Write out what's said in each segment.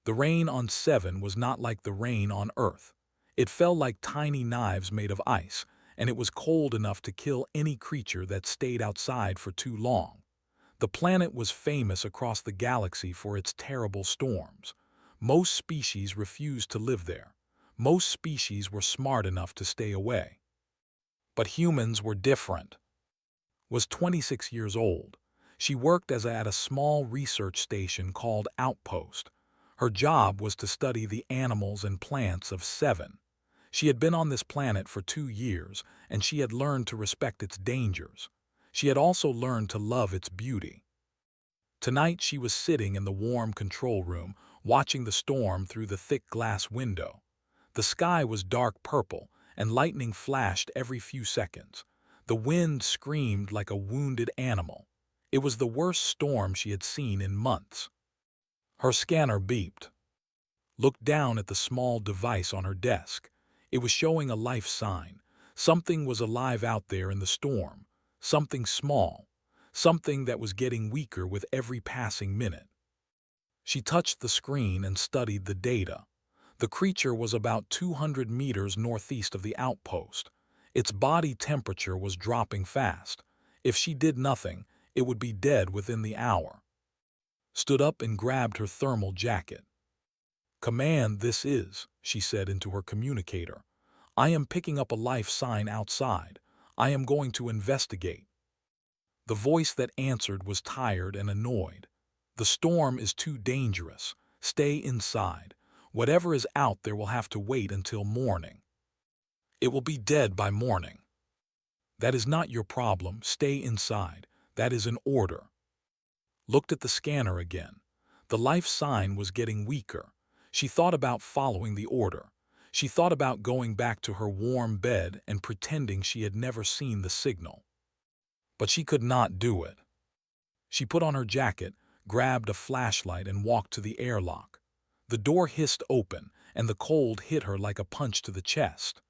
The rain on Seven was not like the rain on Earth. It fell like tiny knives made of ice, and it was cold enough to kill any creature that stayed outside for too long. The planet was famous across the galaxy for its terrible storms. Most species refused to live there. Most species were smart enough to stay away. But humans were different. Was 26 years old. She worked at a small research station called Outpost. Her job was to study the animals and plants of Seven. She had been on this planet for 2 years, and she had learned to respect its dangers. She had also learned to love its beauty. Tonight she was sitting in the warm control room, watching the storm through the thick glass window. The sky was dark purple, and lightning flashed every few seconds. The wind screamed like a wounded animal. It was the worst storm she had seen in months. Her scanner beeped. Looked down at the small device on her desk. It was showing a life sign. Something was alive out there in the storm. Something small. Something that was getting weaker with every passing minute. She touched the screen and studied the data. The creature was about 200 meters northeast of the outpost. Its body temperature was dropping fast. If she did nothing, it would be dead within the hour. Stood up and grabbed her thermal jacket. "Command, this is," she said into her communicator. "I am picking up a life sign outside. I am going to investigate." The voice that answered was tired and annoyed. "The storm is too dangerous. Stay inside. Whatever is out there will have to wait until morning. It will be dead by morning." "That is not your problem. Stay inside. That is an order." Looked at the scanner again. The life sign was getting weaker. She thought about following the order. She thought about going back to her warm bed and pretending she had never seen the signal. But she could not do it. She put on her jacket, grabbed a flashlight, and walked to the airlock. The door hissed open, and the cold hit her like a punch to the chest.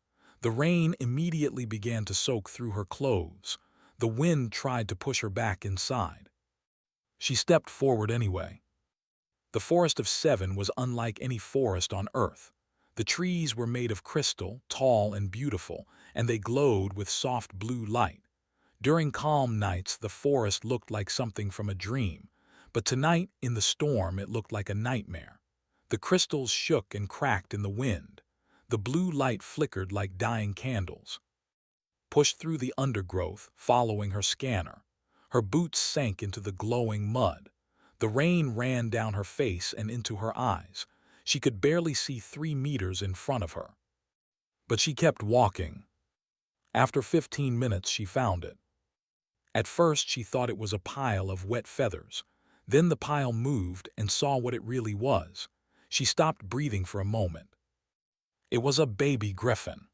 The rain immediately began to soak through her clothes. The wind tried to push her back inside. She stepped forward anyway. The forest of Seven was unlike any forest on Earth. The trees were made of crystal, tall and beautiful, and they glowed with soft blue light. During calm nights, the forest looked like something from a dream, but tonight, in the storm, it looked like a nightmare. The crystals shook and cracked in the wind. The blue light flickered like dying candles. Pushed through the undergrowth, following her scanner. Her boots sank into the glowing mud. The rain ran down her face and into her eyes. She could barely see 3 meters in front of her. But she kept walking. After 15 minutes, she found it. At first, she thought it was a pile of wet feathers. Then the pile moved and saw what it really was. She stopped breathing for a moment. It was a baby griffin.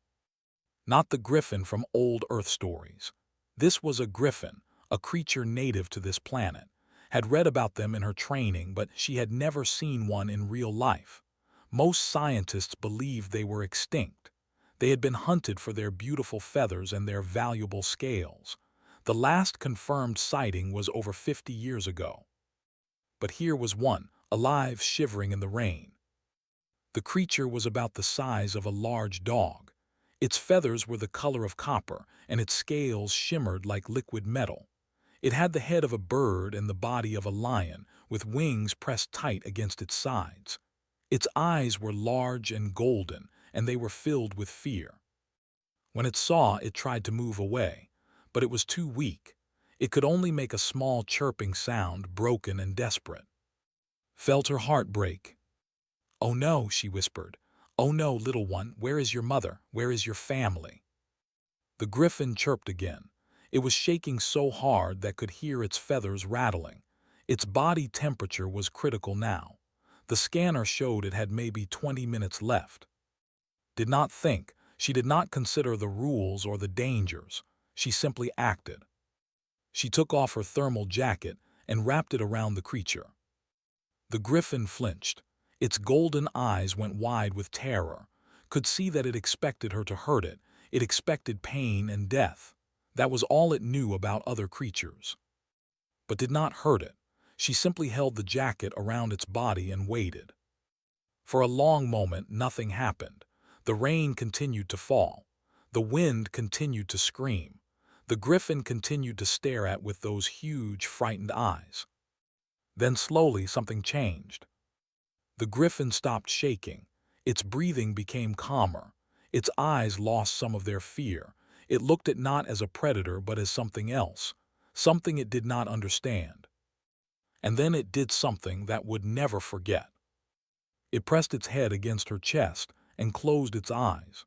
Not the griffin from old Earth stories. This was a griffin, a creature native to this planet. Had read about them in her training, but she had never seen one in real life. Most scientists believed they were extinct. They had been hunted for their beautiful feathers and their valuable scales. The last confirmed sighting was over 50 years ago. But here was one, alive, shivering in the rain. The creature was about the size of a large dog. Its feathers were the color of copper, and its scales shimmered like liquid metal. It had the head of a bird and the body of a lion, with wings pressed tight against its sides. Its eyes were large and golden, and they were filled with fear. When it saw, it tried to move away, but it was too weak. It could only make a small chirping sound, broken and desperate. Felt her heart break. "Oh no," she whispered. "Oh no, little one, where is your mother? Where is your family?" The griffin chirped again. It was shaking so hard that could hear its feathers rattling. Its body temperature was critical now. The scanner showed it had maybe 20 minutes left. Did not think. She did not consider the rules or the dangers. She simply acted. She took off her thermal jacket and wrapped it around the creature. The griffin flinched. Its golden eyes went wide with terror. Could see that it expected her to hurt it. It expected pain and death. That was all it knew about other creatures. But did not hurt it. She simply held the jacket around its body and waited. For a long moment, nothing happened. The rain continued to fall. The wind continued to scream. The griffin continued to stare at with those huge, frightened eyes. Then slowly something changed. The griffin stopped shaking. Its breathing became calmer. Its eyes lost some of their fear. It looked at not as a predator but as something else, something it did not understand. And then it did something that would never forget. It pressed its head against her chest and closed its eyes.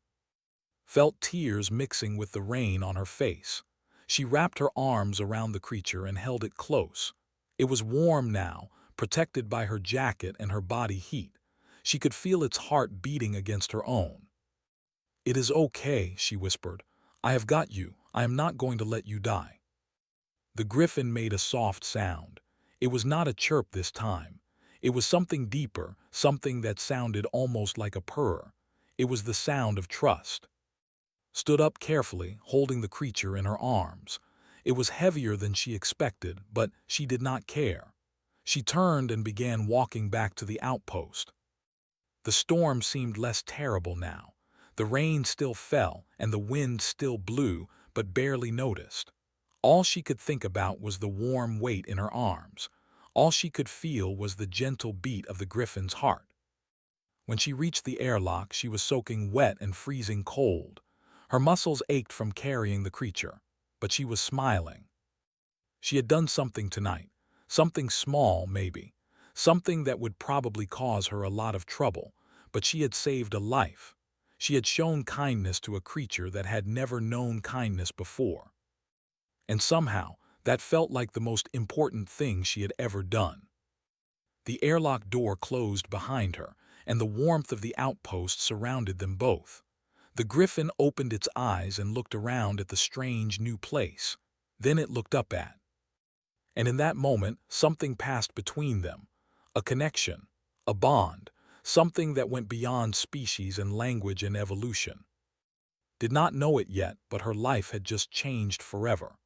Felt tears mixing with the rain on her face. She wrapped her arms around the creature and held it close. It was warm now, protected by her jacket and her body heat. She could feel its heart beating against her own. "It is okay," she whispered. "I have got you. I am not going to let you die." The griffin made a soft sound. It was not a chirp this time. It was something deeper, something that sounded almost like a purr. It was the sound of trust. Stood up carefully, holding the creature in her arms. It was heavier than she expected, but she did not care. She turned and began walking back to the outpost. The storm seemed less terrible now. The rain still fell, and the wind still blew, but barely noticed. All she could think about was the warm weight in her arms. All she could feel was the gentle beat of the griffin's heart. When she reached the airlock, she was soaking wet and freezing cold. Her muscles ached from carrying the creature, but she was smiling. She had done something tonight, something small maybe, something that would probably cause her a lot of trouble, but she had saved a life. She had shown kindness to a creature that had never known kindness before. And somehow, that felt like the most important thing she had ever done. The airlock door closed behind her, and the warmth of the outpost surrounded them both. The griffin opened its eyes and looked around at the strange new place. Then it looked up at. And in that moment, something passed between them. A connection, a bond, something that went beyond species and language and evolution. Did not know it yet, but her life had just changed forever.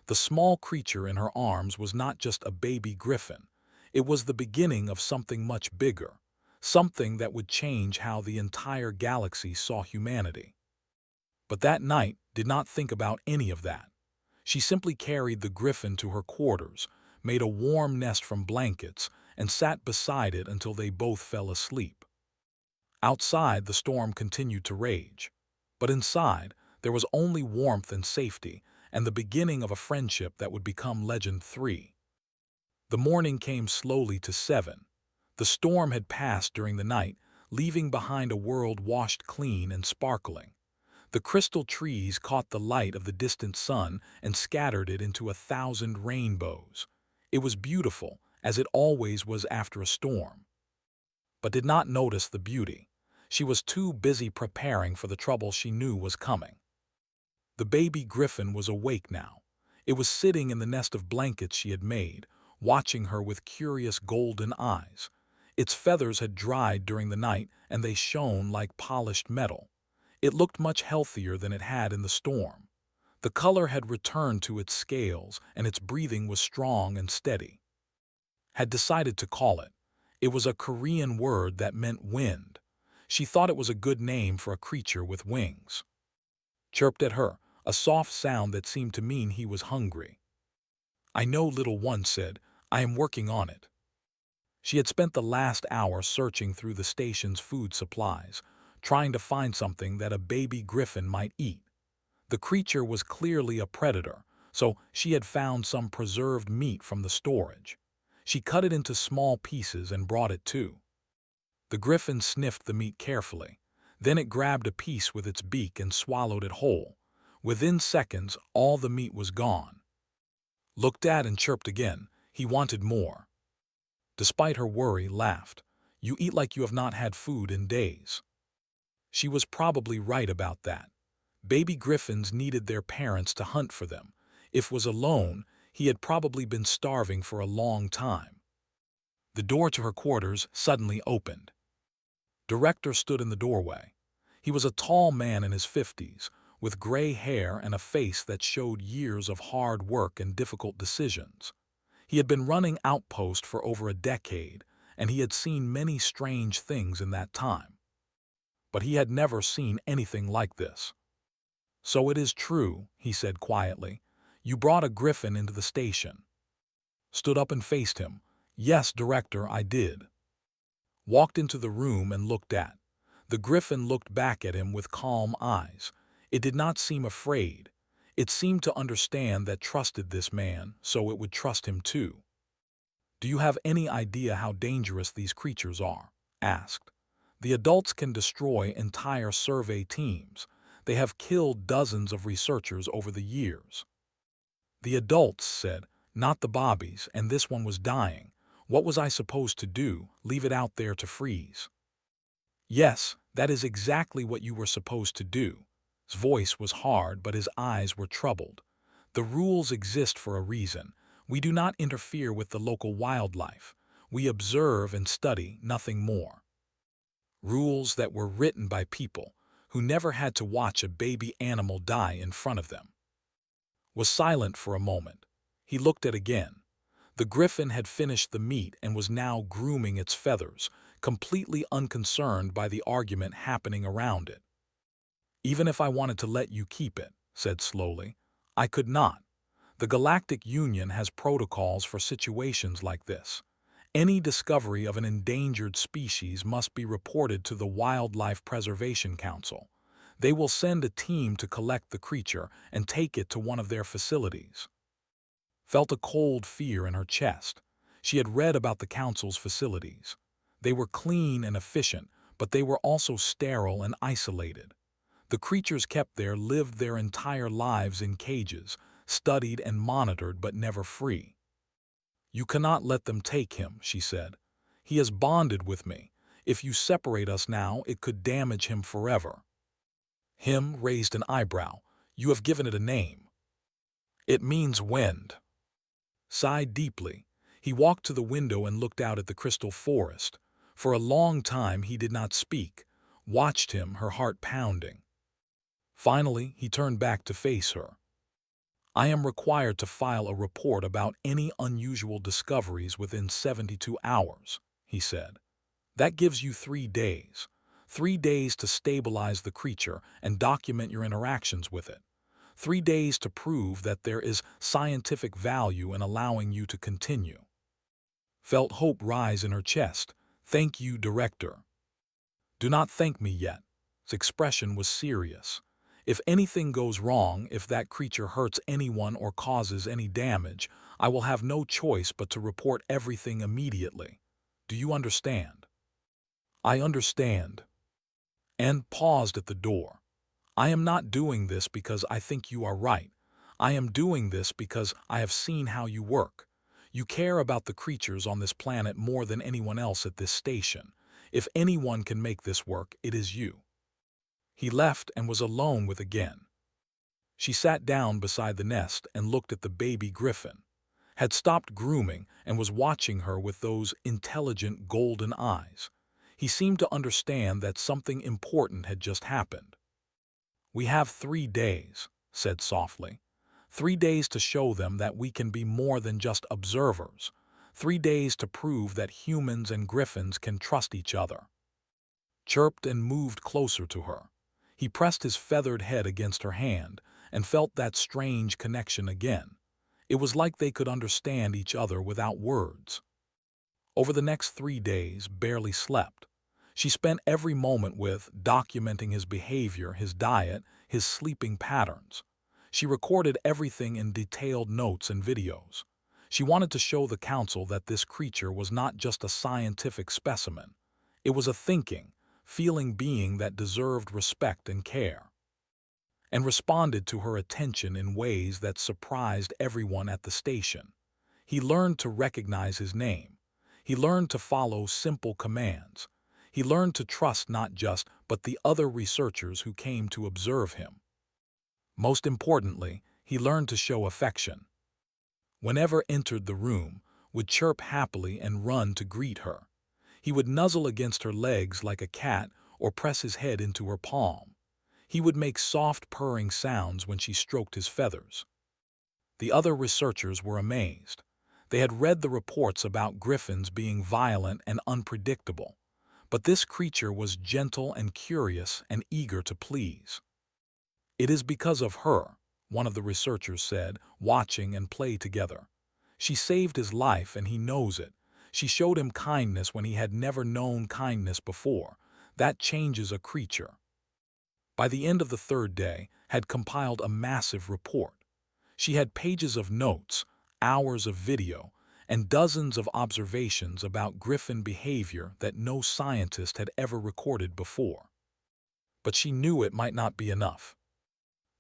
The small creature in her arms was not just a baby griffin. It was the beginning of something much bigger, something that would change how the entire galaxy saw humanity. But that night did not think about any of that. She simply carried the griffin to her quarters, made a warm nest from blankets, and sat beside it until they both fell asleep. Outside, the storm continued to rage. But inside, there was only warmth and safety, and the beginning of a friendship that would become Legend 3. The morning came slowly to 7. The storm had passed during the night, leaving behind a world washed clean and sparkling. The crystal trees caught the light of the distant sun and scattered it into 1,000 rainbows. It was beautiful, as it always was after a storm. But did not notice the beauty. She was too busy preparing for the trouble she knew was coming. The baby griffin was awake now. It was sitting in the nest of blankets she had made, watching her with curious golden eyes. Its feathers had dried during the night, and they shone like polished metal. It looked much healthier than it had in the storm. The color had returned to its scales, and its breathing was strong and steady. Had decided to call it. It was a Korean word that meant wind. She thought it was a good name for a creature with wings. Chirped at her, a soft sound that seemed to mean he was hungry. "I know," little one said. "I am working on it." She had spent the last hour searching through the station's food supplies, trying to find something that a baby griffin might eat. The creature was clearly a predator, so she had found some preserved meat from the storage. She cut it into small pieces and brought it to. The griffin sniffed the meat carefully. Then it grabbed a piece with its beak and swallowed it whole. Within seconds, all the meat was gone. Looked at and chirped again. He wanted more. Despite her worry, laughed. "You eat like you have not had food in days." She was probably right about that. Baby griffins needed their parents to hunt for them. If was alone, he had probably been starving for a long time. The door to her quarters suddenly opened. Director stood in the doorway. He was a tall man in his 50s, with gray hair and a face that showed years of hard work and difficult decisions. He had been running Outpost for over a decade, and he had seen many strange things in that time. But he had never seen anything like this. "So it is true," he said quietly. "You brought a griffin into the station." Stood up and faced him. "Yes, Director, I did." Walked into the room and looked at. The griffin looked back at him with calm eyes. It did not seem afraid. It seemed to understand that trusted this man, so it would trust him too. "Do you have any idea how dangerous these creatures are?" asked. "The adults can destroy entire survey teams. They have killed dozens of researchers over the years." "The adults," said, "not the bobbies, and this one was dying. What was I supposed to do, leave it out there to freeze?" "Yes, that is exactly what you were supposed to do." His voice was hard, but his eyes were troubled. "The rules exist for a reason. We do not interfere with the local wildlife. We observe and study, nothing more." Rules that were written by people who never had to watch a baby animal die in front of them. Was silent for a moment. He looked at again. The griffin had finished the meat and was now grooming its feathers, completely unconcerned by the argument happening around it. "Even if I wanted to let you keep it," said slowly, "I could not. The Galactic Union has protocols for situations like this. Any discovery of an endangered species must be reported to the Wildlife Preservation Council. They will send a team to collect the creature and take it to one of their facilities." Felt a cold fear in her chest. She had read about the council's facilities. They were clean and efficient, but they were also sterile and isolated. The creatures kept there lived their entire lives in cages, studied and monitored but never free. "You cannot let them take him," she said. "He has bonded with me. If you separate us now, it could damage him forever." Him raised an eyebrow. "You have given it a name." "It means wind." Sighed deeply. He walked to the window and looked out at the crystal forest. For a long time he did not speak, watched him, her heart pounding. Finally, he turned back to face her. "I am required to file a report about any unusual discoveries within 72 hours, he said. "That gives you 3 days. 3 days to stabilize the creature and document your interactions with it. 3 days to prove that there is scientific value in allowing you to continue." Felt hope rise in her chest. "Thank you, Director." "Do not thank me yet." His expression was serious. "If anything goes wrong, if that creature hurts anyone or causes any damage, I will have no choice but to report everything immediately. Do you understand?" "I understand." And paused at the door. "I am not doing this because I think you are right. I am doing this because I have seen how you work. You care about the creatures on this planet more than anyone else at this station. If anyone can make this work, it is you." He left and was alone with again. She sat down beside the nest and looked at the baby griffin. Had stopped grooming and was watching her with those intelligent golden eyes. He seemed to understand that something important had just happened. "We have 3 days," said softly. 3 days to show them that we can be more than just observers. 3 days to prove that humans and griffins can trust each other." Chirped and moved closer to her. He pressed his feathered head against her hand and felt that strange connection again. It was like they could understand each other without words. Over the next 3 days, barely slept. She spent every moment with documenting his behavior, his diet, his sleeping patterns. She recorded everything in detailed notes and videos. She wanted to show the council that this creature was not just a scientific specimen. It was a thinking, feeling being that deserved respect and care. And responded to her attention in ways that surprised everyone at the station. He learned to recognize his name. He learned to follow simple commands. He learned to trust not just but the other researchers who came to observe him. Most importantly, he learned to show affection. Whenever entered the room, would chirp happily and run to greet her. He would nuzzle against her legs like a cat or press his head into her palm. He would make soft purring sounds when she stroked his feathers. The other researchers were amazed. They had read the reports about griffins being violent and unpredictable, but this creature was gentle and curious and eager to please. "It is because of her," one of the researchers said, watching and play together. "She saved his life and he knows it. She showed him kindness when he had never known kindness before. That changes a creature." By the end of the third day, had compiled a massive report. She had pages of notes, hours of video, and dozens of observations about griffin behavior that no scientist had ever recorded before. But she knew it might not be enough.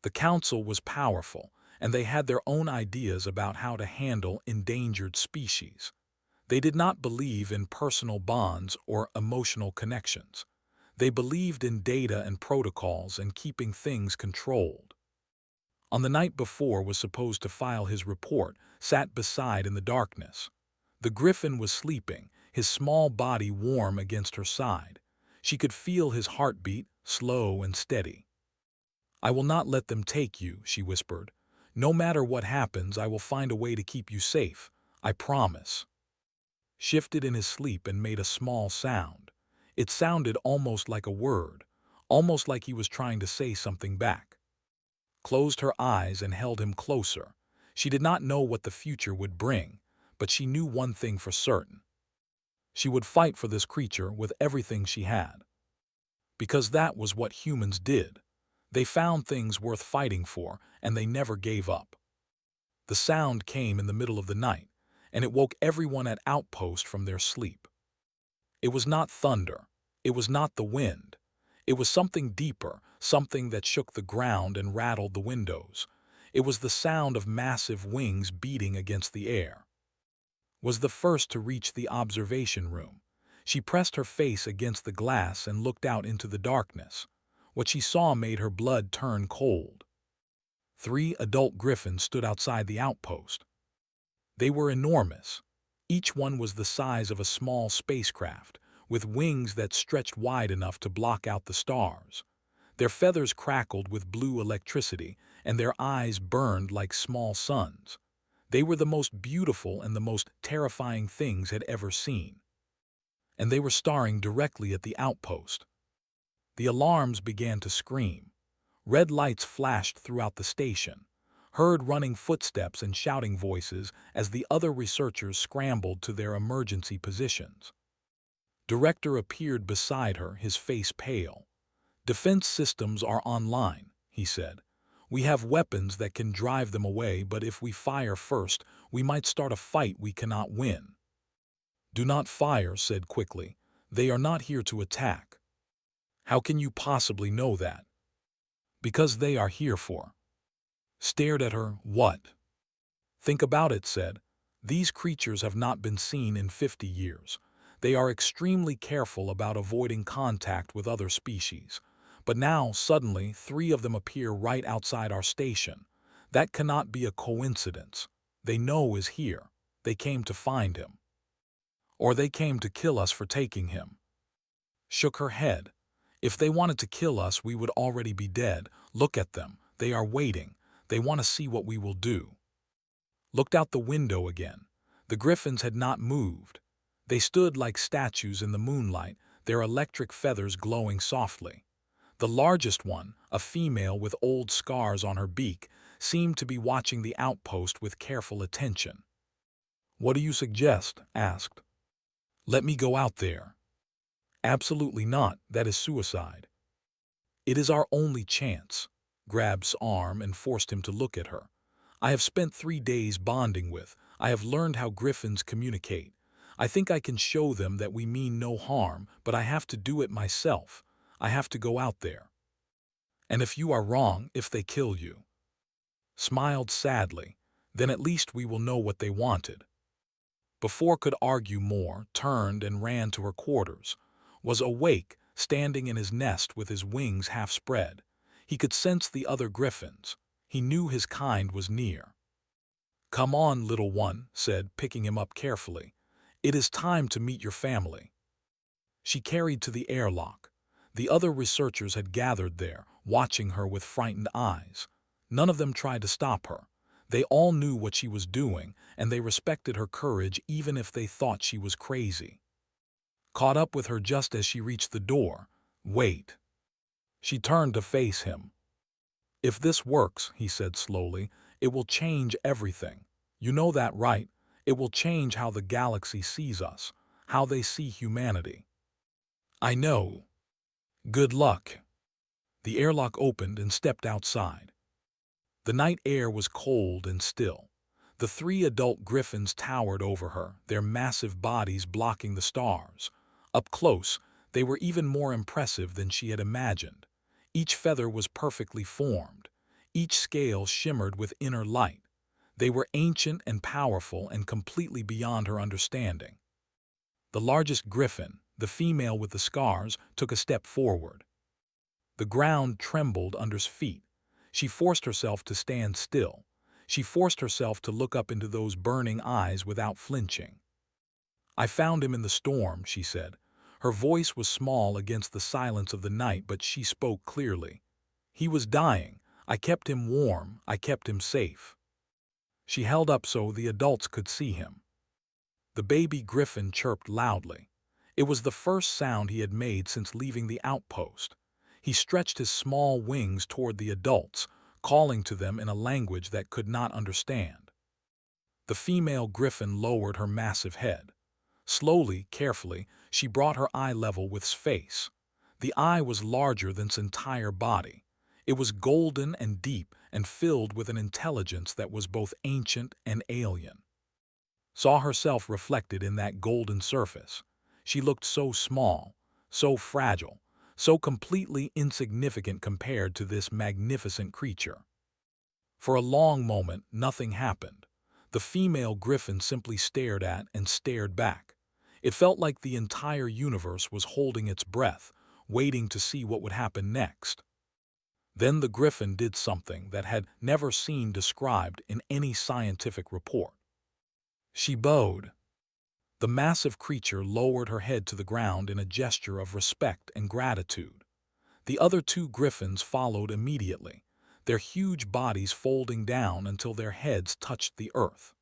The council was powerful, and they had their own ideas about how to handle endangered species. They did not believe in personal bonds or emotional connections. They believed in data and protocols and keeping things controlled. On the night before was supposed to file his report, sat beside in the darkness. The griffin was sleeping, his small body warm against her side. She could feel his heartbeat, slow and steady. "I will not let them take you," she whispered. "No matter what happens, I will find a way to keep you safe. I promise." Shifted in his sleep and made a small sound. It sounded almost like a word, almost like he was trying to say something back. Closed her eyes and held him closer. She did not know what the future would bring, but she knew one thing for certain. She would fight for this creature with everything she had. Because that was what humans did. They found things worth fighting for, and they never gave up. The sound came in the middle of the night, and it woke everyone at Outpost from their sleep. It was not thunder. It was not the wind. It was something deeper, something that shook the ground and rattled the windows. It was the sound of massive wings beating against the air. Was the first to reach the observation room. She pressed her face against the glass and looked out into the darkness. What she saw made her blood turn cold. 3 adult griffins stood outside the outpost. They were enormous. Each one was the size of a small spacecraft, with wings that stretched wide enough to block out the stars. Their feathers crackled with blue electricity, and their eyes burned like small suns. They were the most beautiful and the most terrifying things had ever seen. And they were staring directly at the outpost. The alarms began to scream. Red lights flashed throughout the station. Heard running footsteps and shouting voices as the other researchers scrambled to their emergency positions. Director appeared beside her, his face pale. "Defense systems are online," he said. "We have weapons that can drive them away, but if we fire first, we might start a fight we cannot win." "Do not fire," said quickly. "They are not here to attack." "How can you possibly know that?" "Because they are here for." Stared at her. "What?" "Think about it," said. "These creatures have not been seen in 50 years. They are extremely careful about avoiding contact with other species. But now, suddenly, 3 of them appear right outside our station. That cannot be a coincidence. They know is here. They came to find him. Or they came to kill us for taking him." Shook her head. "If they wanted to kill us, we would already be dead. Look at them. They are waiting. They want to see what we will do." Looked out the window again. The griffins had not moved. They stood like statues in the moonlight, their electric feathers glowing softly. The largest one, a female with old scars on her beak, seemed to be watching the outpost with careful attention. "What do you suggest?" asked. "Let me go out there." "Absolutely not. That is suicide." "It is our only chance." Grabbed arm and forced him to look at her. "I have spent 3 days bonding with. I have learned how griffins communicate. I think I can show them that we mean no harm, but I have to do it myself. I have to go out there. And if you are wrong, if they kill you." Smiled sadly. "Then at least we will know what they wanted." Before could argue more, turned and ran to her quarters. Was awake, standing in his nest with his wings half spread. He could sense the other griffins. He knew his kind was near. "Come on, little one," said, picking him up carefully. "It is time to meet your family." She carried to the airlock. The other researchers had gathered there, watching her with frightened eyes. None of them tried to stop her. They all knew what she was doing, and they respected her courage even if they thought she was crazy. Caught up with her just as she reached the door. "Wait." She turned to face him. "If this works," he said slowly, "it will change everything. You know that, right? It will change how the galaxy sees us, how they see humanity." "I know. Good luck." The airlock opened and stepped outside. The night air was cold and still. The three adult griffins towered over her, their massive bodies blocking the stars. Up close, they were even more impressive than she had imagined. Each feather was perfectly formed. Each scale shimmered with inner light. They were ancient and powerful and completely beyond her understanding. The largest griffin, the female with the scars, took a step forward. The ground trembled under his feet. She forced herself to stand still. She forced herself to look up into those burning eyes without flinching. "I found him in the storm," she said. Her voice was small against the silence of the night, but she spoke clearly. "He was dying. I kept him warm. I kept him safe." She held up so the adults could see him. The baby griffin chirped loudly. It was the first sound he had made since leaving the outpost. He stretched his small wings toward the adults, calling to them in a language that could not understand. The female griffin lowered her massive head. Slowly, carefully, she brought her eye level with his face. The eye was larger than its entire body. It was golden and deep and filled with an intelligence that was both ancient and alien. Saw herself reflected in that golden surface. She looked so small, so fragile, so completely insignificant compared to this magnificent creature. For a long moment, nothing happened. The female griffin simply stared at and stared back. It felt like the entire universe was holding its breath, waiting to see what would happen next. Then the griffin did something that had never seen described in any scientific report. She bowed. The massive creature lowered her head to the ground in a gesture of respect and gratitude. The other two griffins followed immediately, their huge bodies folding down until their heads touched the earth.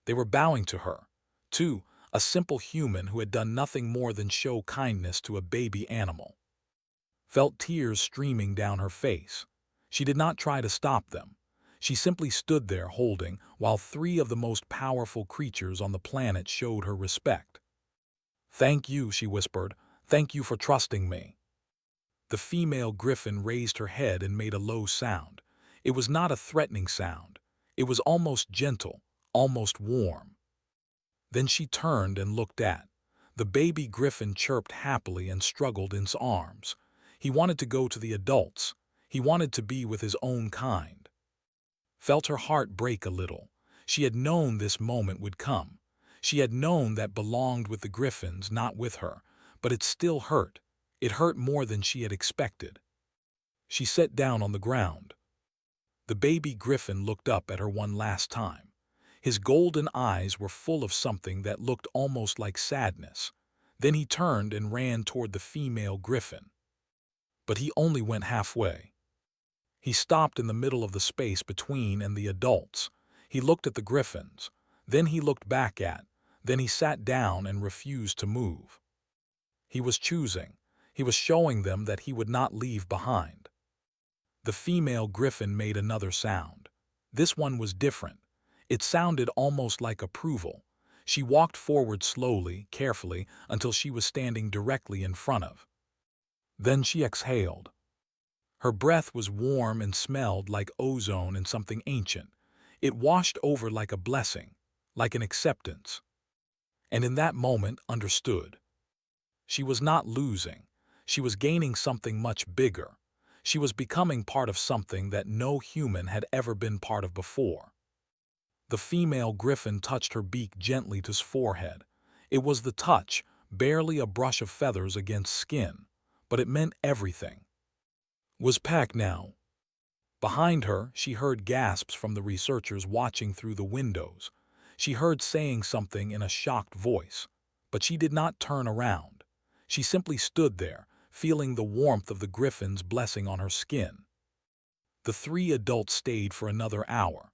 They were bowing to her, too, a simple human who had done nothing more than show kindness to a baby animal. Felt tears streaming down her face. She did not try to stop them. She simply stood there holding, while three of the most powerful creatures on the planet showed her respect. "Thank you," she whispered. "Thank you for trusting me." The female griffin raised her head and made a low sound. It was not a threatening sound. It was almost gentle, almost warm. Then she turned and looked at. The baby griffin chirped happily and struggled in his arms. He wanted to go to the adults. He wanted to be with his own kind. Felt her heart break a little. She had known this moment would come. She had known that belonged with the griffins, not with her, but it still hurt. It hurt more than she had expected. She sat down on the ground. The baby griffin looked up at her one last time. His golden eyes were full of something that looked almost like sadness. Then he turned and ran toward the female griffin. But he only went halfway. He stopped in the middle of the space between and the adults. He looked at the griffins. Then he looked back at. Then he sat down and refused to move. He was choosing. He was showing them that he would not leave behind. The female griffin made another sound. This one was different. It sounded almost like approval. She walked forward slowly, carefully, until she was standing directly in front of. Then she exhaled. Her breath was warm and smelled like ozone and something ancient. It washed over like a blessing, like an acceptance. And in that moment, understood. She was not losing. She was gaining something much bigger. She was becoming part of something that no human had ever been part of before. The female griffin touched her beak gently to his forehead. It was the touch, barely a brush of feathers against skin, but it meant everything. Was packed now. Behind her, she heard gasps from the researchers watching through the windows. She heard saying something in a shocked voice, but she did not turn around. She simply stood there, feeling the warmth of the griffin's blessing on her skin. The three adults stayed for another hour.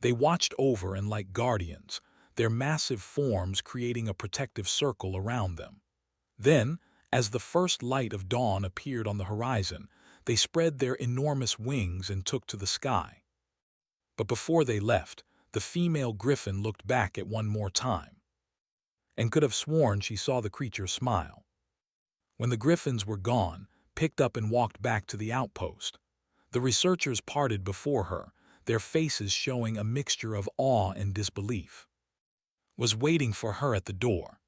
They watched over and like guardians, their massive forms creating a protective circle around them. Then, as the first light of dawn appeared on the horizon, they spread their enormous wings and took to the sky. But before they left, the female griffin looked back at one more time, and could have sworn she saw the creature smile. When the griffins were gone, picked up and walked back to the outpost, the researchers parted before her, their faces showing a mixture of awe and disbelief. Was waiting for her at the door.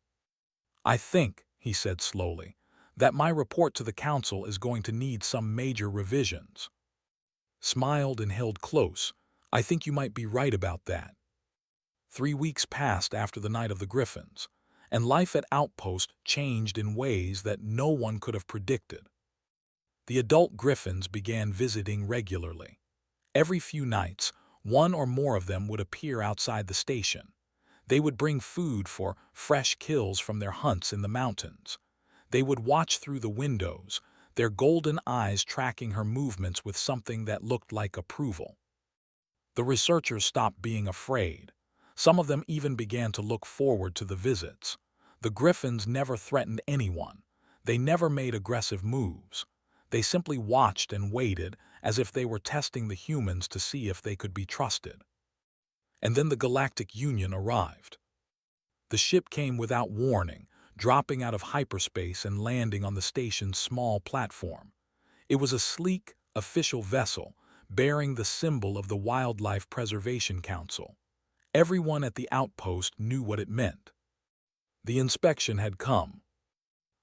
"I think," he said slowly, "that my report to the council is going to need some major revisions." Smiled and held close. "I think you might be right about that." 3 weeks passed after the night of the griffins, and life at Outpost changed in ways that no one could have predicted. The adult griffins began visiting regularly. Every few nights, one or more of them would appear outside the station. They would bring food for fresh kills from their hunts in the mountains. They would watch through the windows, their golden eyes tracking her movements with something that looked like approval. The researchers stopped being afraid. Some of them even began to look forward to the visits. The griffins never threatened anyone. They never made aggressive moves. They simply watched and waited, as if they were testing the humans to see if they could be trusted. And then the Galactic Union arrived. The ship came without warning, dropping out of hyperspace and landing on the station's small platform. It was a sleek, official vessel, bearing the symbol of the Wildlife Preservation Council. Everyone at the outpost knew what it meant. The inspection had come.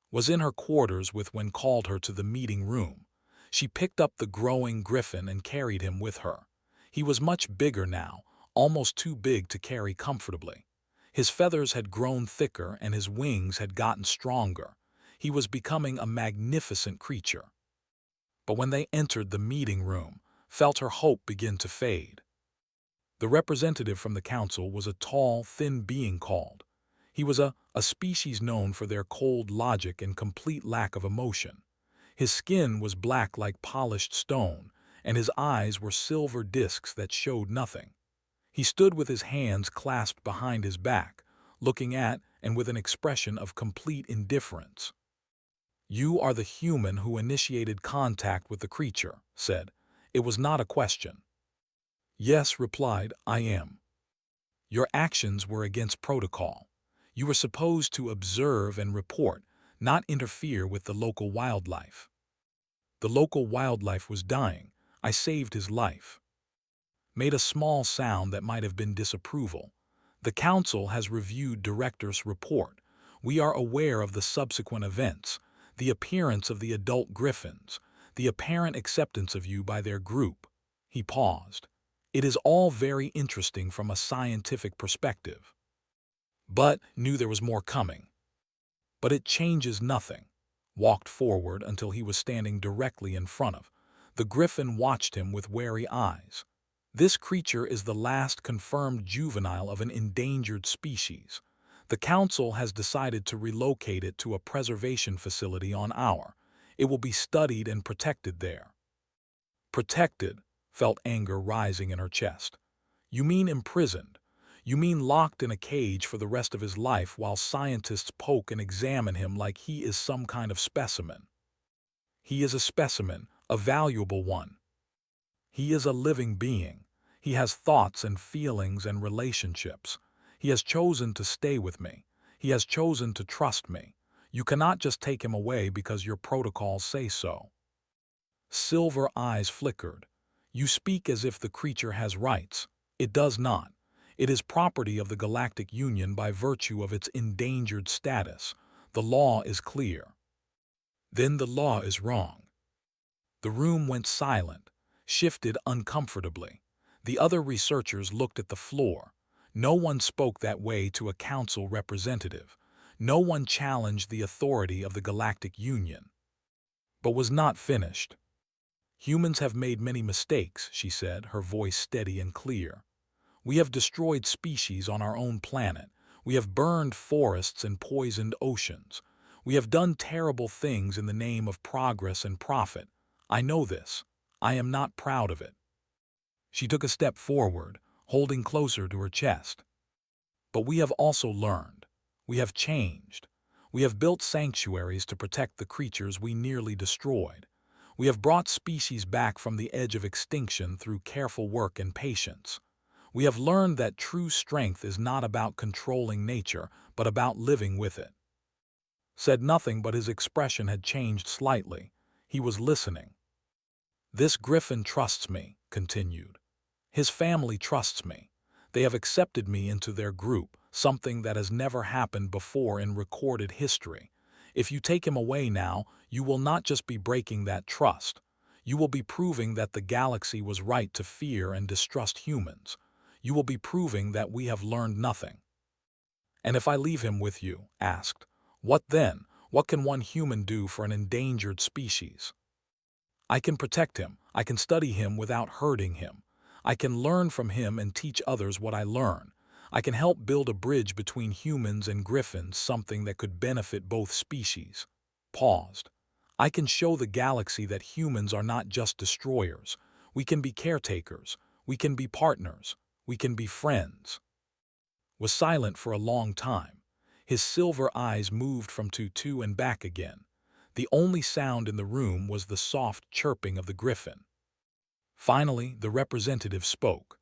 Was in her quarters with when called her to the meeting room. She picked up the growing griffin and carried him with her. He was much bigger now, almost too big to carry comfortably. His feathers had grown thicker and his wings had gotten stronger. He was becoming a magnificent creature. But when they entered the meeting room, felt her hope begin to fade. The representative from the council was a tall, thin being called. He was a species known for their cold logic and complete lack of emotion. His skin was black like polished stone, and his eyes were silver discs that showed nothing. He stood with his hands clasped behind his back, looking at and with an expression of complete indifference. "You are the human who initiated contact with the creature," said. It was not a question. "Yes," replied, "I am. Your actions were against protocol. You were supposed to observe and report, not interfere with the local wildlife. The local wildlife was dying. I saved his life." Made a small sound that might have been disapproval. "The council has reviewed director's report. We are aware of the subsequent events, the appearance of the adult griffins, the apparent acceptance of you by their group." He paused. "It is all very interesting from a scientific perspective." But knew there was more coming. "But it changes nothing." Walked forward until he was standing directly in front of. The griffin watched him with wary eyes. "This creature is the last confirmed juvenile of an endangered species. The council has decided to relocate it to a preservation facility on our. It will be studied and protected there." Protected, felt anger rising in her chest. "You mean imprisoned? You mean locked in a cage for the rest of his life while scientists poke and examine him like he is some kind of specimen?" "He is a specimen, a valuable one. He is a living being. He has thoughts and feelings and relationships. He has chosen to stay with me. He has chosen to trust me. You cannot just take him away because your protocols say so." Silver eyes flickered. "You speak as if the creature has rights. It does not. It is property of the Galactic Union by virtue of its endangered status. The law is clear." "Then the law is wrong." The room went silent, shifted uncomfortably. The other researchers looked at the floor. No one spoke that way to a council representative. No one challenged the authority of the Galactic Union. But was not finished. "Humans have made many mistakes," she said, her voice steady and clear. "We have destroyed species on our own planet. We have burned forests and poisoned oceans. We have done terrible things in the name of progress and profit. I know this. I am not proud of it." She took a step forward, holding closer to her chest. But we have also learned. We have changed. We have built sanctuaries to protect the creatures we nearly destroyed. We have brought species back from the edge of extinction through careful work and patience. We have learned that true strength is not about controlling nature, but about living with it. Said nothing, but his expression had changed slightly. He was listening. This Griffin trusts me, continued. His family trusts me. They have accepted me into their group, something that has never happened before in recorded history. If you take him away now, you will not just be breaking that trust. You will be proving that the galaxy was right to fear and distrust humans. You will be proving that we have learned nothing. And if I leave him with you, asked, what then? What can one human do for an endangered species? I can protect him. I can study him without hurting him. I can learn from him and teach others what I learn. I can help build a bridge between humans and griffins, something that could benefit both species. Paused. I can show the galaxy that humans are not just destroyers. We can be caretakers. We can be partners. We can be friends. Was silent for a long time. His silver eyes moved from Tutu and back again. The only sound in the room was the soft chirping of the griffin. Finally, the representative spoke.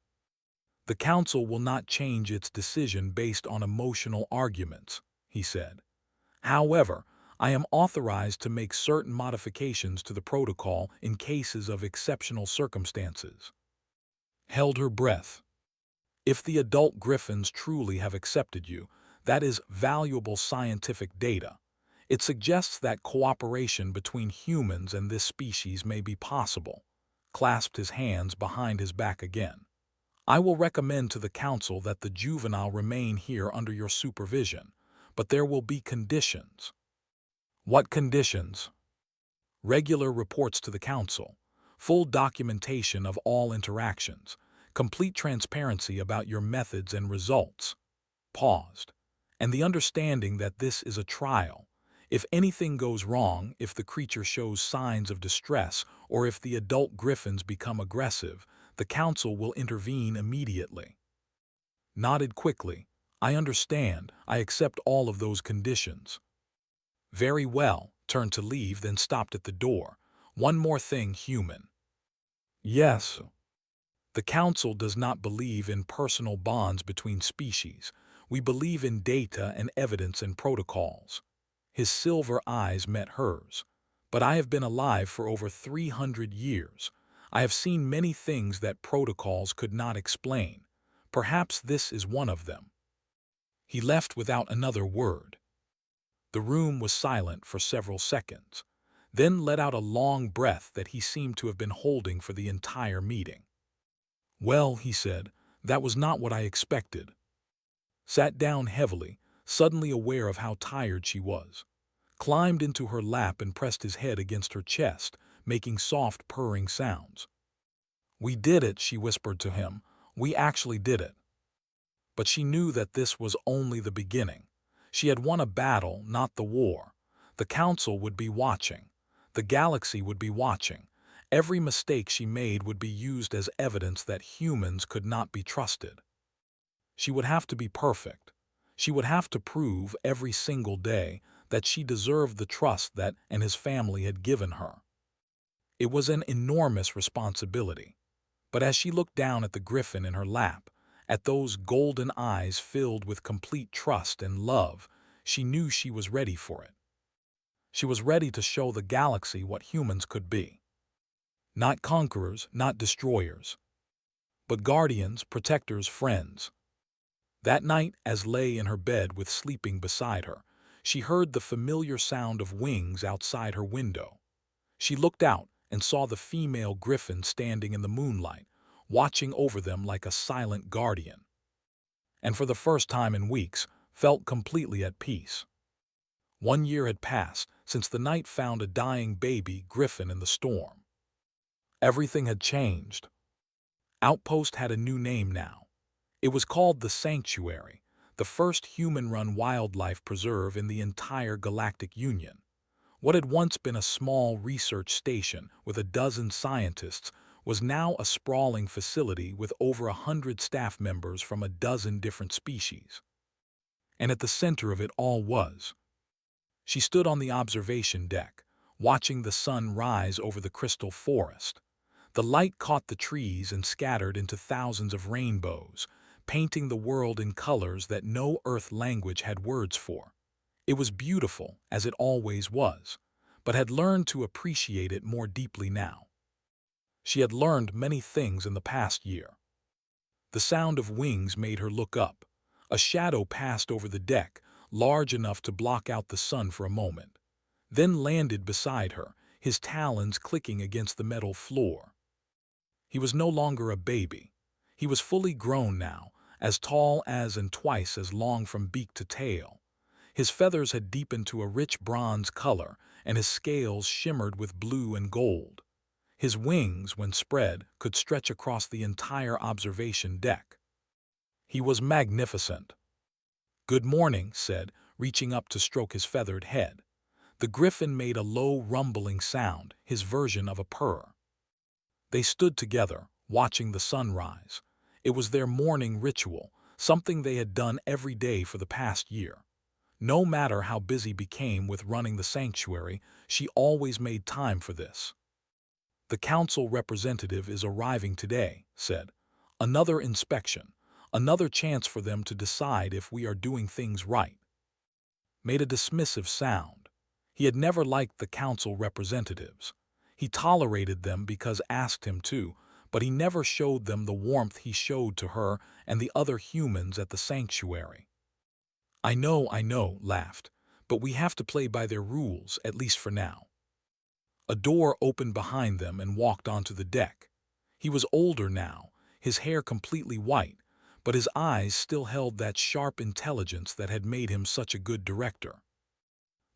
The council will not change its decision based on emotional arguments, he said. However, I am authorized to make certain modifications to the protocol in cases of exceptional circumstances. Held her breath. If the adult griffins truly have accepted you, that is valuable scientific data. It suggests that cooperation between humans and this species may be possible. Clasped his hands behind his back again. I will recommend to the council that the juvenile remain here under your supervision, but there will be conditions. What conditions? Regular reports to the council, full documentation of all interactions, complete transparency about your methods and results. Paused. And the understanding that this is a trial. If anything goes wrong, if the creature shows signs of distress, or if the adult griffins become aggressive, the council will intervene immediately. Nodded quickly. I understand. I accept all of those conditions. Very well. Turned to leave, then stopped at the door. One more thing, human. Yes. The council does not believe in personal bonds between species. We believe in data and evidence and protocols. His silver eyes met hers. But I have been alive for over 300 years. I have seen many things that protocols could not explain. Perhaps this is one of them. He left without another word. The room was silent for several seconds, then let out a long breath that he seemed to have been holding for the entire meeting. Well, he said, that was not what I expected. Sat down heavily, suddenly aware of how tired she was. Climbed into her lap and pressed his head against her chest, making soft purring sounds. We did it, she whispered to him. We actually did it. But she knew that this was only the beginning. She had won a battle, not the war. The council would be watching. The galaxy would be watching. Every mistake she made would be used as evidence that humans could not be trusted. She would have to be perfect. She would have to prove every single day that she deserved the trust that and his family had given her. It was an enormous responsibility. But as she looked down at the griffin in her lap, at those golden eyes filled with complete trust and love, she knew she was ready for it. She was ready to show the galaxy what humans could be. Not conquerors, not destroyers, but guardians, protectors, friends. That night, as lay in her bed with sleeping beside her, she heard the familiar sound of wings outside her window. She looked out and saw the female griffin standing in the moonlight, watching over them like a silent guardian. And for the first time in weeks, felt completely at peace. 1 year had passed since the night found a dying baby griffin in the storm. Everything had changed. Outpost had a new name now. It was called the Sanctuary, the first human-run wildlife preserve in the entire Galactic Union. What had once been a small research station with a dozen scientists was now a sprawling facility with over 100 staff members from a dozen different species. And at the center of it all was. She stood on the observation deck, watching the sun rise over the crystal forest. The light caught the trees and scattered into thousands of rainbows, painting the world in colors that no Earth language had words for. It was beautiful, as it always was, but had learned to appreciate it more deeply now. She had learned many things in the past year. The sound of wings made her look up. A shadow passed over the deck, large enough to block out the sun for a moment, then landed beside her, his talons clicking against the metal floor. He was no longer a baby. He was fully grown now, as tall as and twice as long from beak to tail. His feathers had deepened to a rich bronze color, and his scales shimmered with blue and gold. His wings, when spread, could stretch across the entire observation deck. He was magnificent. "Good morning," said, reaching up to stroke his feathered head. The griffin made a low rumbling sound, his version of a purr. They stood together, watching the sunrise. It was their morning ritual, something they had done every day for the past year. No matter how busy became with running the sanctuary, she always made time for this. "The council representative is arriving today," said. "Another inspection, another chance for them to decide if we are doing things right." Made a dismissive sound. He had never liked the council representatives. He tolerated them because asked him to, but he never showed them the warmth he showed to her and the other humans at the sanctuary. I know," laughed, "but we have to play by their rules, at least for now." A door opened behind them and walked onto the deck. He was older now, his hair completely white, but his eyes still held that sharp intelligence that had made him such a good director.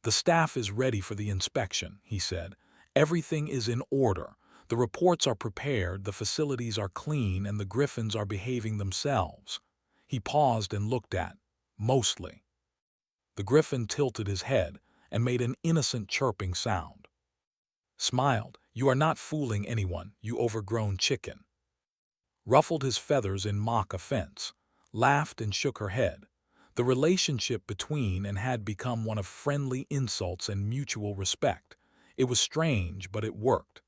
"The staff is ready for the inspection," he said. "Everything is in order. The reports are prepared, the facilities are clean, and the griffins are behaving themselves." He paused and looked at, mostly. The griffin tilted his head and made an innocent chirping sound. Smiled. "You are not fooling anyone, you overgrown chicken." Ruffled his feathers in mock offense, laughed and shook her head. The relationship between and had become one of friendly insults and mutual respect. It was strange, but it worked.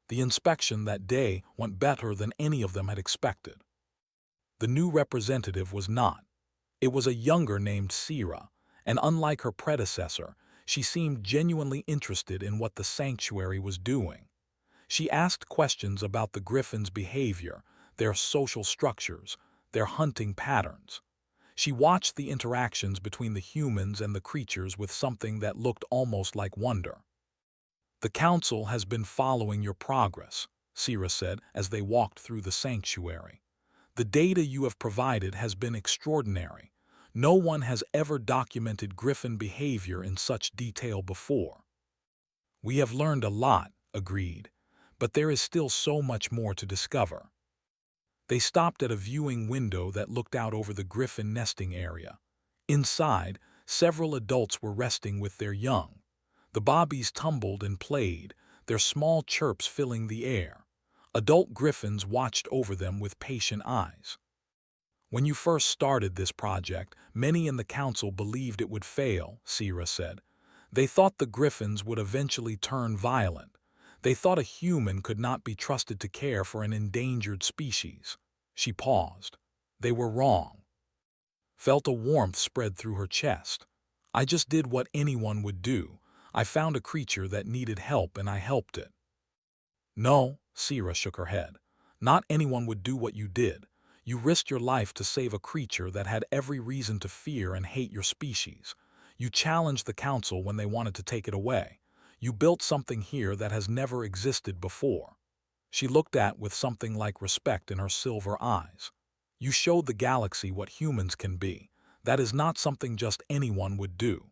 The inspection that day went better than any of them had expected. The new representative was not. It was a younger named Sira, and unlike her predecessor, she seemed genuinely interested in what the sanctuary was doing. She asked questions about the griffins' behavior, their social structures, their hunting patterns. She watched the interactions between the humans and the creatures with something that looked almost like wonder. "The council has been following your progress," Sira said as they walked through the sanctuary. "The data you have provided has been extraordinary. No one has ever documented griffin behavior in such detail before." "We have learned a lot," agreed, "but there is still so much more to discover." They stopped at a viewing window that looked out over the griffin nesting area. Inside, several adults were resting with their young. The bobbies tumbled and played, their small chirps filling the air. Adult griffins watched over them with patient eyes. "When you first started this project, many in the council believed it would fail," Sira said. "They thought the griffins would eventually turn violent. They thought a human could not be trusted to care for an endangered species." She paused. "They were wrong." Felt a warmth spread through her chest. "I just did what anyone would do. I found a creature that needed help and I helped it." "No," Sira shook her head. "Not anyone would do what you did. You risked your life to save a creature that had every reason to fear and hate your species. You challenged the council when they wanted to take it away. You built something here that has never existed before." She looked at with something like respect in her silver eyes. "You showed the galaxy what humans can be. That is not something just anyone would do."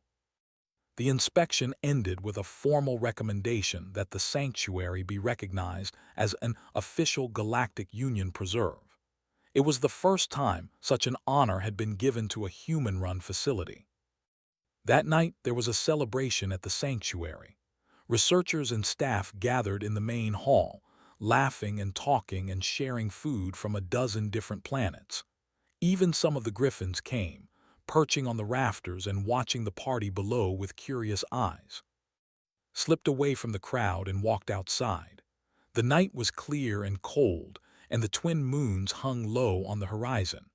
The inspection ended with a formal recommendation that the sanctuary be recognized as an official Galactic Union preserve. It was the first time such an honor had been given to a human-run facility. That night there was a celebration at the sanctuary. Researchers and staff gathered in the main hall, laughing and talking and sharing food from a dozen different planets. Even some of the griffins came, perching on the rafters and watching the party below with curious eyes. Slipped away from the crowd and walked outside. The night was clear and cold, and the twin moons hung low on the horizon.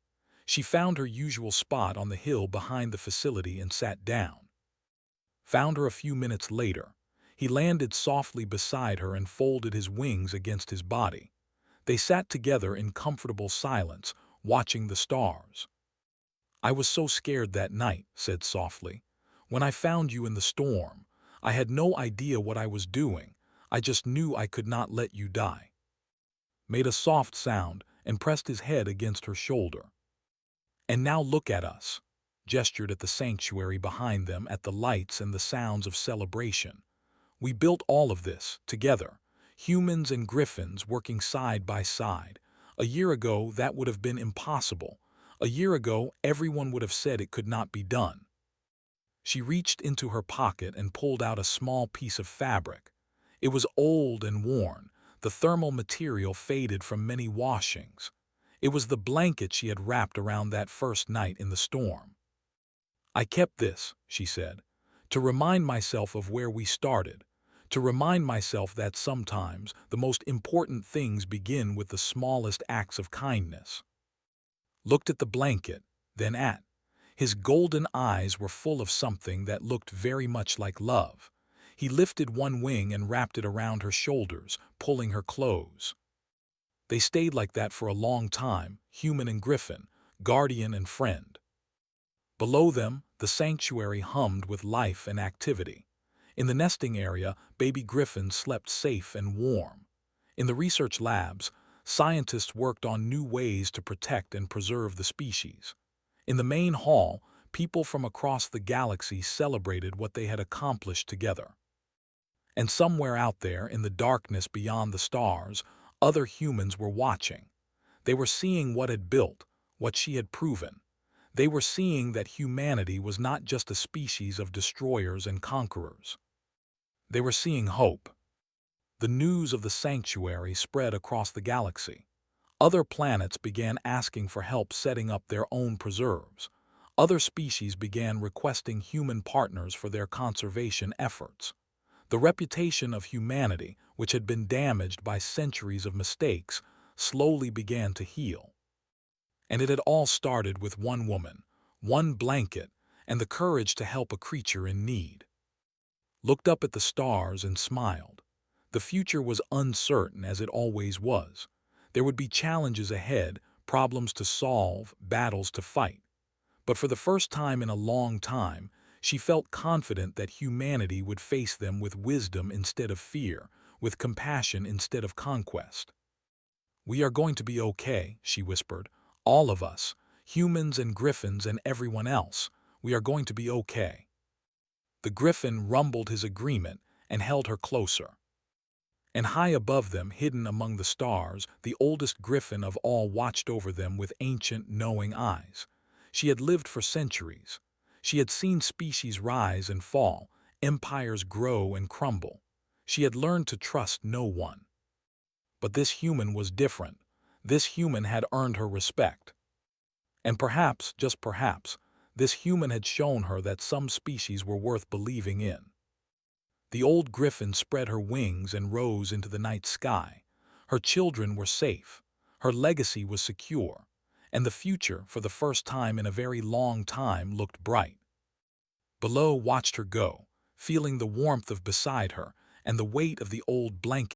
She found her usual spot on the hill behind the facility and sat down. Found her a few minutes later. He landed softly beside her and folded his wings against his body. They sat together in comfortable silence, watching the stars. "I was so scared that night," said softly. "When I found you in the storm, I had no idea what I was doing. I just knew I could not let you die." Made a soft sound and pressed his head against her shoulder. "And now look at us," gestured at the sanctuary behind them, at the lights and the sounds of celebration. "We built all of this together, humans and griffins working side by side. A year ago, that would have been impossible. A year ago, everyone would have said it could not be done." She reached into her pocket and pulled out a small piece of fabric. It was old and worn, the thermal material faded from many washings. It was the blanket she had wrapped around that first night in the storm. "I kept this," she said, "to remind myself of where we started, to remind myself that sometimes the most important things begin with the smallest acts of kindness." Looked at the blanket, then at. His golden eyes were full of something that looked very much like love. He lifted one wing and wrapped it around her shoulders, pulling her close. They stayed like that for a long time, human and griffin, guardian and friend. Below them, the sanctuary hummed with life and activity. In the nesting area, baby griffins slept safe and warm. In the research labs, scientists worked on new ways to protect and preserve the species. In the main hall, people from across the galaxy celebrated what they had accomplished together. And somewhere out there, in the darkness beyond the stars, other humans were watching. They were seeing what had built, what she had proven. They were seeing that humanity was not just a species of destroyers and conquerors. They were seeing hope. The news of the sanctuary spread across the galaxy. Other planets began asking for help setting up their own preserves. Other species began requesting human partners for their conservation efforts. The reputation of humanity, which had been damaged by centuries of mistakes, slowly began to heal. And it had all started with one woman, one blanket, and the courage to help a creature in need. Looked up at the stars and smiled. The future was uncertain, as it always was. There would be challenges ahead, problems to solve, battles to fight. But for the first time in a long time, she felt confident that humanity would face them with wisdom instead of fear, with compassion instead of conquest. "We are going to be okay," she whispered. "All of us, humans and griffins and everyone else, we are going to be okay." The griffin rumbled his agreement and held her closer. And high above them, hidden among the stars, the oldest griffin of all watched over them with ancient, knowing eyes. She had lived for centuries. She had seen species rise and fall, empires grow and crumble. She had learned to trust no one. But this human was different. This human had earned her respect. And perhaps, just perhaps, this human had shown her that some species were worth believing in. The old griffin spread her wings and rose into the night sky. Her children were safe. Her legacy was secure. And the future, for the first time in a very long time, looked bright. Below watched her go, feeling the warmth of beside her and the weight of the old blanket